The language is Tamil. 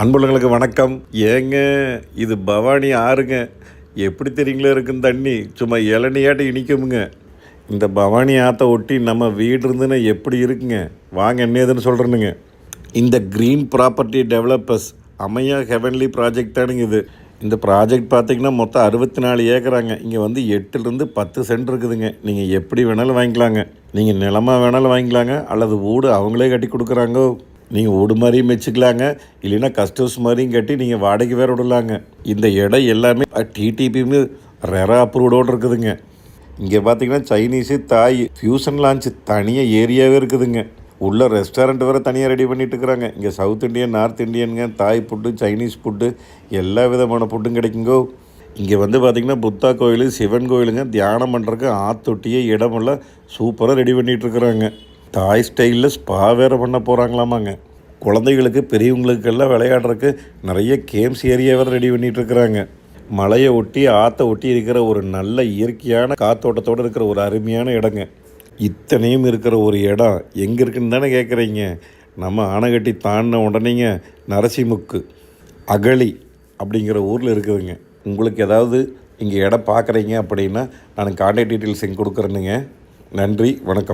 அன்புள்ளங்களுக்கு வணக்கம். ஏங்க இது பவானி ஆறுங்க. எப்படி தெரியுங்களா இருக்கும் தண்ணி, சும்மா இளநியாட்டு இனிக்குமுங்க. இந்த பவானி ஆற்றை ஒட்டி நம்ம வீடு இருந்துன்னு எப்படி இருக்குங்க, வாங்க என்ன ஏதுன்னு சொல்கிறேனுங்க. இந்த green property developers Amaya heavenly project தானுங்க இது. இந்த ப்ராஜெக்ட் பார்த்திங்கன்னா மொத்தம் 64 ஏக்கராங்க. இங்கே வந்து 8லேருந்து 10 சென்ட் இருக்குதுங்க. நீங்கள் எப்படி வேணாலும் வாங்கிக்கலாங்க. நீங்கள் நிலமாக வேணாலும் வாங்கிக்கலாங்க, அல்லது வீடு அவங்களே கட்டி கொடுக்குறாங்க. நீங்கள் வீடு மாதிரியும் வச்சுக்கலாங்க, இல்லைன்னா கஸ்டர்ஸ் மாதிரியும் கட்டி நீங்கள் வாடகை வேறு விடலாங்க. இந்த இடம் எல்லாமே டிடிபியுமே ரெரா அப்ரூவ்டோடு இருக்குதுங்க. இங்கே பார்த்தீங்கன்னா சைனீஸு, தாய் ஃப்யூஷன் லான்ச் தனியாக ஏரியாவே இருக்குதுங்க. உள்ள ரெஸ்டாரண்ட் வேறு தனியாக ரெடி பண்ணிட்டு இருக்கிறாங்க. இங்கே சவுத் இண்டியன், நார்த் இண்டியனுங்க, தாய் ஃபுட்டு, சைனீஸ் ஃபுட்டு, எல்லா விதமான ஃபுட்டும் கிடைக்குங்கோ. இங்கே வந்து பார்த்திங்கன்னா புத்தா கோயில், சிவன் கோயிலுங்க, தியானம் பண்ணுறதுக்கு ஆத்தொட்டியே இடமெல்லாம் சூப்பராக ரெடி பண்ணிகிட்ருக்குறாங்க. தாய் ஸ்டைலில் ஸ்பா வேறு பண்ண போகிறாங்களாமாங்க. குழந்தைகளுக்கு பெரியவங்களுக்கெல்லாம் விளையாடுறதுக்கு நிறைய கேம்ஸ் ஏரியா வேறு ரெடி பண்ணிகிட்ருக்குறாங்க. மலையை ஒட்டி ஆற்றை ஒட்டி இருக்கிற ஒரு நல்ல இயற்கையான காத்தோட்டத்தோடு இருக்கிற ஒரு அருமையான இடங்க. இத்தனையும் இருக்கிற ஒரு இடம் எங்கே இருக்குன்னு தானே கேட்குறீங்க. நம்ம ஆனைக்கட்டி தாண்டின உடனேங்க நரசிமுக்கு அகழி அப்படிங்கிற ஊரில் இருக்குதுங்க. உங்களுக்கு ஏதாவது இங்கே இடம் பார்க்குறீங்க அப்படின்னா நான் கான்டாக்ட் டீட்டெயில்ஸ் இங்கே கொடுக்குறேனுங்க. நன்றி, வணக்கம்.